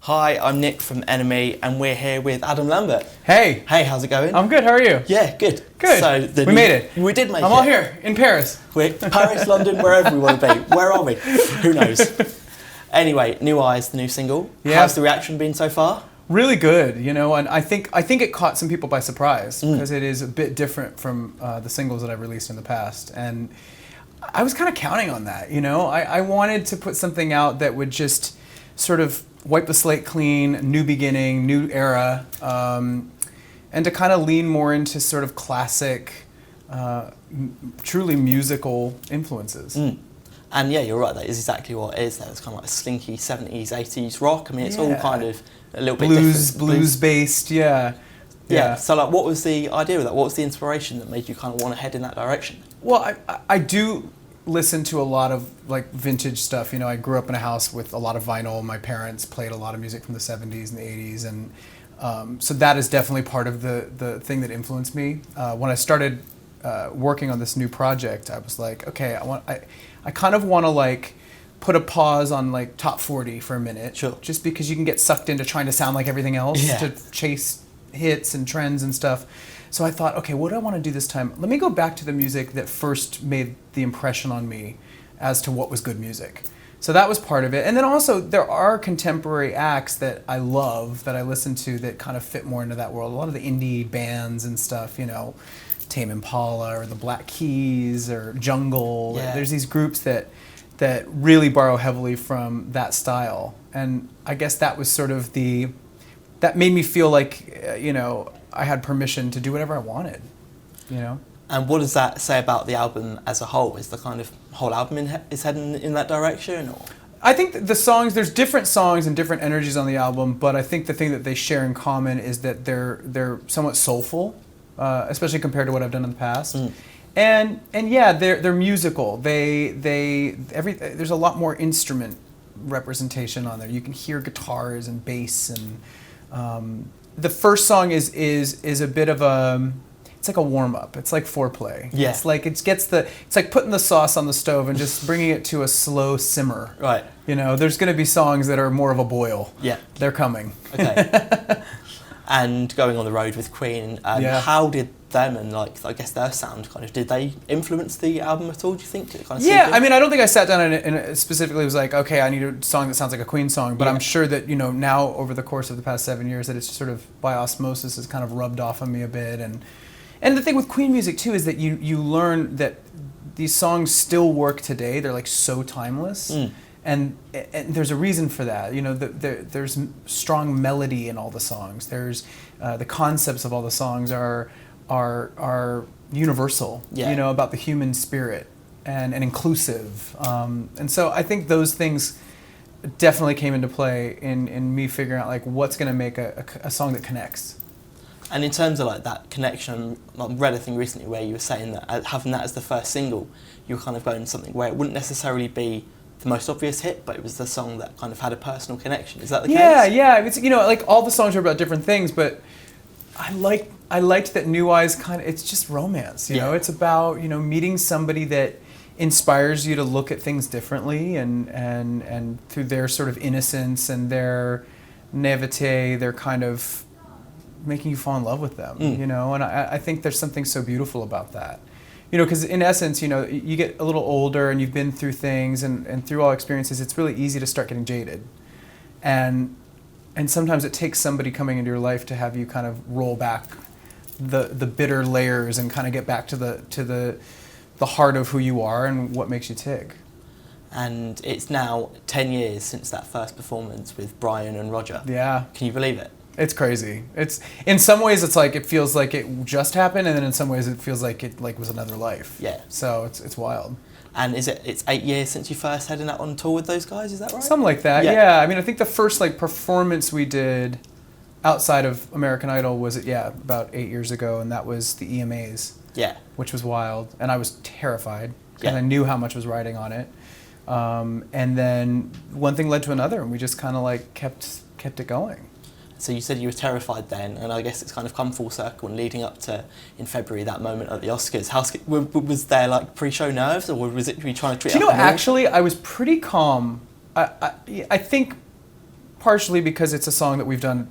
Hi, I'm Nick from Enemy, and we're here with Adam Lambert. Hey. Hey, how's it going? I'm good, how are you? Yeah, good. Good. So we made it. We did make it. I'm all here, in Paris. We're Paris, London, wherever we want to be. Where are we? Who knows? Anyway, New Eyes, the new single. Yeah. How's the reaction been so far? Really good, you know, and I think it caught some people by surprise because it is a bit different from the singles that I've released in the past. And I was kind of counting on that, you know. I wanted to put something out that would just sort of wipe the slate clean, new beginning, new era, and to kind of lean more into sort of classic, truly musical influences. And yeah, you're right, that is exactly what it is there. It's kind of like slinky 70s, 80s rock. I mean, it's all kind of a little bit different. Blues-based, yeah. So like, what was the idea with that? What was the inspiration that made you kind of want to head in that direction? Well, I do listen to a lot of like vintage stuff. You know, I grew up in a house with a lot of vinyl. My parents played a lot of music from the 70s and the 80s, and so that is definitely part of the thing that influenced me. When I started working on this new project, I was like, okay, I kind of want to like put a pause on like top 40 for a minute, Sure. just because you can get sucked into trying to sound like everything else, to chase hits and trends and stuff. So I thought, okay, what do I want to do this time? Let me go back to the music that first made the impression on me as to what was good music. So that was part of it. And then also there are contemporary acts that I love, that I listen to, that kind of fit more into that world. A lot of the indie bands and stuff, you know, Tame Impala or the Black Keys or Jungle. Yeah. There's these groups that really borrow heavily from that style. And I guess that was sort of that made me feel like, you know, I had permission to do whatever I wanted, you know? And what does that say about the album as a whole? Is the kind of whole album is heading in that direction? Or? I think the songs, there's different songs and different energies on the album, but I think the thing that they share in common is that they're somewhat soulful, especially compared to what I've done in the past. And yeah, they're musical. There's a lot more instrument representation on there. You can hear guitars and bass, and the first song is a bit of it's like a warm up. It's like foreplay. Yeah. It's like it's like putting the sauce on the stove and just bringing it to a slow simmer. Right. You know, there's going to be songs that are more of a boil. Yeah. They're coming. Okay. And going on the road with Queen, how did them and like I guess their sound did they influence the album at all? Do you think? Yeah, I mean, I don't think I sat down and specifically was like, okay, I need a song that sounds like a Queen song, but I'm sure that, you know, now over the course of the past 7 years that it's sort of by osmosis has kind of rubbed off on me a bit. And the thing with Queen music too is that you learn that these songs still work today. They're like so timeless. And there's a reason for that. You know, there's strong melody in all the songs. There's the concepts of all the songs are universal. Yeah. You know, about the human spirit and inclusive. And so I think those things definitely came into play in me figuring out like what's going to make a song that connects. And in terms of like that connection, I read a thing recently where you were saying that having that as the first single, you were kind of going to something where it wouldn't necessarily be the most obvious hit, but it was the song that kind of had a personal connection. Is that the case? Yeah. It's, you know, like all the songs are about different things, but I liked that New Eyes it's just romance, you know? It's about, you know, meeting somebody that inspires you to look at things differently and through their sort of innocence and their naivete, they're kind of making you fall in love with them, you know? And I think there's something so beautiful about that. You know, because in essence, you know, you get a little older and you've been through things and through all experiences, it's really easy to start getting jaded. And sometimes it takes somebody coming into your life to have you kind of roll back the bitter layers and kind of get back to the heart of who you are and what makes you tick. And it's now 10 years since that first performance with Brian and Roger. Yeah. Can you believe it? It's crazy. It's in some ways it's like it feels like it just happened, and then in some ways it feels like it was another life. Yeah. So it's wild. And it's 8 years since you first headed out on tour with those guys, is that right? Something like that, yeah. I mean, I think the first like performance we did outside of American Idol was about 8 years ago, and that was the EMAs. Yeah. Which was wild, and I was terrified because I knew how much was riding on it. And then one thing led to another, and we just kind of like kept it going. So you said you were terrified then, and I guess it's kind of come full circle and leading up to, in February, that moment at the Oscars. Was there like pre-show nerves, or was it were you trying to treat it? Do you know, actually, I was pretty calm. I think partially because it's a song that we've done,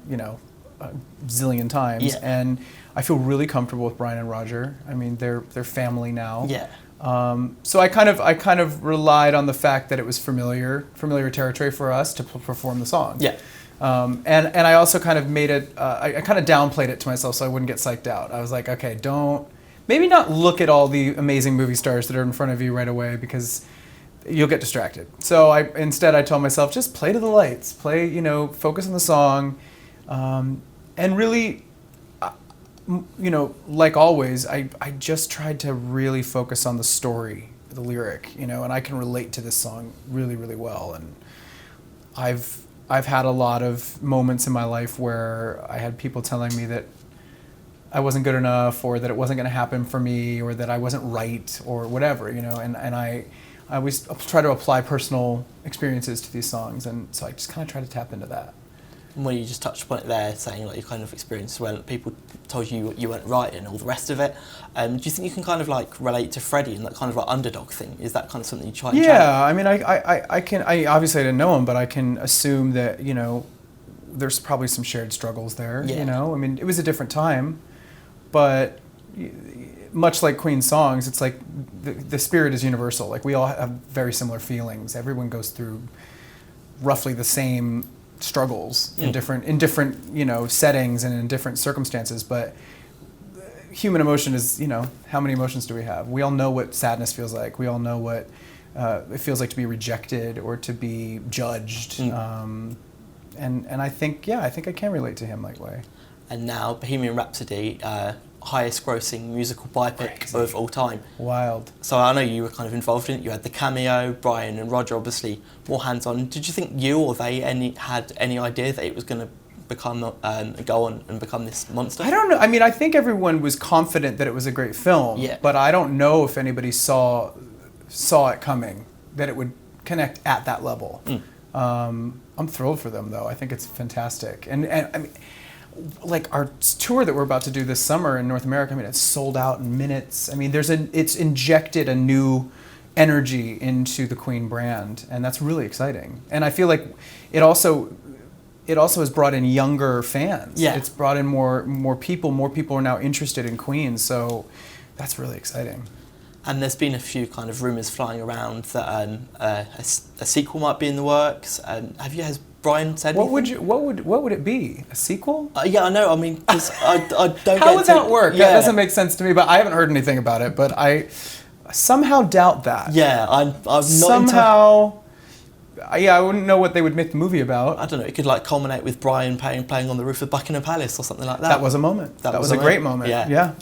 a zillion times, Yeah. and I feel really comfortable with Brian and Roger. I mean, they're family now. Yeah. So I kind of relied on the fact that it was familiar territory for us to perform the song. Yeah. And I also kind of made it. I kind of downplayed it to myself so I wouldn't get psyched out. I was like, okay, maybe not look at all the amazing movie stars that are in front of you right away because you'll get distracted. So instead I told myself, just play to the lights, focus on the song, and really, like always, I just tried to really focus on the story, the lyric, and I can relate to this song really, really well. And I've had a lot of moments in my life where I had people telling me that I wasn't good enough, or that it wasn't going to happen for me, or that I wasn't right, or whatever, and I always try to apply personal experiences to these songs, and so I just kind of try to tap into that. Well, you just touched upon it there, saying like your kind of experience when people told you you weren't right and all the rest of it. Do you think you can kind of like relate to Freddie and that kind of like underdog thing? Is that kind of something you try and channel? I mean, I can. I obviously I didn't know him, but I can assume that there's probably some shared struggles there. Yeah. I mean, it was a different time, but much like Queen's songs, it's like the spirit is universal. Like we all have very similar feelings. Everyone goes through roughly the same struggles in different settings and in different circumstances, but human emotion is how many emotions do we have? We all know what sadness feels like. We all know what it feels like to be rejected or to be judged. And I think I can relate to him that way. And now Bohemian Rhapsody, highest grossing musical biopic Crazy. of all time. Wild. So I know you were kind of involved in it. You had the cameo, Brian and Roger obviously more hands-on. Did you think you or they had any idea that it was going to become go on and become this monster? I don't know. I mean, I think everyone was confident that it was a great film, Yeah. but I don't know if anybody saw it coming, that it would connect at that level. I'm thrilled for them, though. I think it's fantastic. And I mean, like our tour that we're about to do this summer in North America, I mean, it's sold out in minutes. I mean, it's injected a new energy into the Queen brand, and that's really exciting. And I feel like it also has brought in younger fans. Yeah. It's brought in more people. More people are now interested in Queen, so that's really exciting. And there's been a few kind of rumours flying around that a sequel might be in the works. Has Brian said anything? What would it be? A sequel? Yeah, I know. I mean, 'cause I don't. How would that work? Yeah. That doesn't make sense to me. But I haven't heard anything about it. But I somehow doubt that. Yeah, I'm not somehow. I wouldn't know what they would make the movie about. I don't know. It could like culminate with Brian playing on the roof of Buckingham Palace or something like that. That was a moment. That was a great moment. Yeah.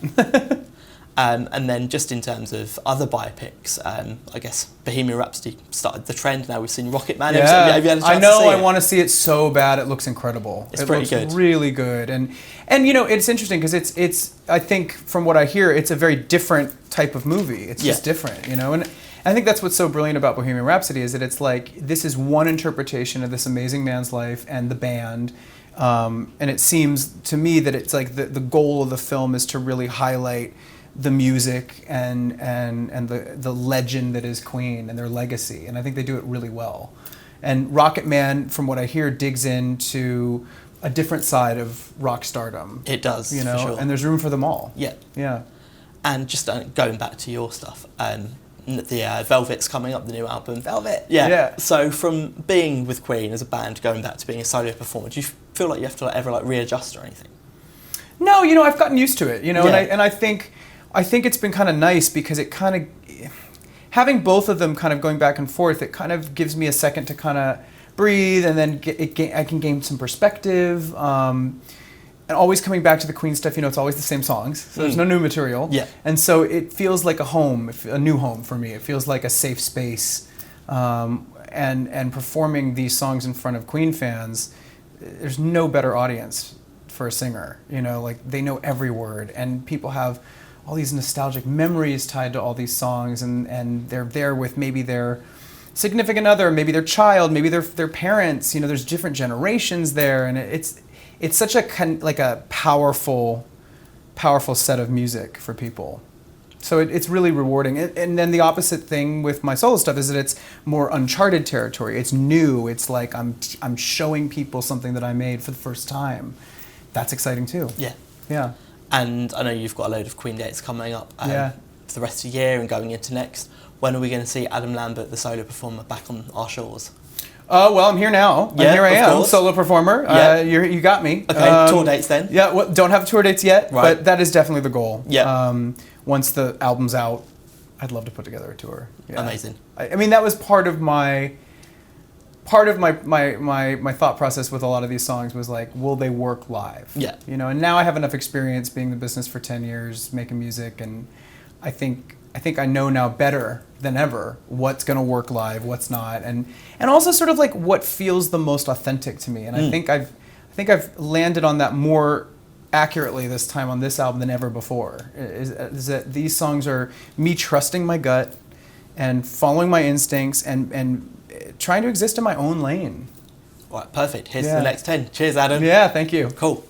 And then just in terms of other biopics, I guess Bohemian Rhapsody started the trend. Now we've seen Rocket Man. Yeah. Have you had a chance I know. to see I it? want to see it so bad. It looks incredible. It's pretty good. Really good. And it's interesting because it's I think from what I hear, it's a very different type of movie. It's just different, And I think that's what's so brilliant about Bohemian Rhapsody is that it's like this is one interpretation of this amazing man's life and the band. And it seems to me that it's like the goal of the film is to really highlight the music and the legend that is Queen and their legacy, and I think they do it really well. And Rocket Man, from what I hear, digs into a different side of rock stardom. It does, for sure. And there's room for them all. Yeah. And just going back to your stuff, the Velvet's coming up, the new album. Velvet. Yeah. So from being with Queen as a band, going back to being a solo performer, do you feel like you have to ever readjust or anything? No, I've gotten used to it. And I think it's been kind of nice because it kind of, having both of them kind of going back and forth, it kind of gives me a second to kind of breathe, and then I can gain some perspective. And always coming back to the Queen stuff, it's always the same songs, so there's no new material. Yeah. And so it feels like a new home for me. It feels like a safe space. And performing these songs in front of Queen fans, there's no better audience for a singer. Like they know every word, and people have all these nostalgic memories tied to all these songs, and they're there with maybe their significant other, maybe their child, maybe their parents. There's different generations there, and it's such a powerful set of music for people. So it's really rewarding. And then the opposite thing with my solo stuff is that it's more uncharted territory. It's new. It's like I'm showing people something that I made for the first time. That's exciting too. Yeah. Yeah. And I know you've got a load of Queen dates coming up Yeah. for the rest of the year and going into next. When are we going to see Adam Lambert, the solo performer, back on our shores? Well, I'm here now. Yeah, Here I of am, course. solo performer. Yeah. You got me. Okay, tour dates then? Yeah, well, don't have tour dates yet, Right. but that is definitely the goal. Yeah. Once the album's out, I'd love to put together a tour. Yeah. Amazing. I mean, that was part of my thought process with a lot of these songs was like, will they work live? Yeah. You know, and now I have enough experience being in the business for 10 years, making music, and I think I know now better than ever what's going to work live, what's not, and also sort of like what feels the most authentic to me. And I think I've landed on that more accurately this time on this album than ever before. Is that these songs are me trusting my gut and following my instincts and trying to exist in my own lane. All right, perfect. Here's Yeah. the next 10. Cheers, Adam. Yeah, thank you. Cool.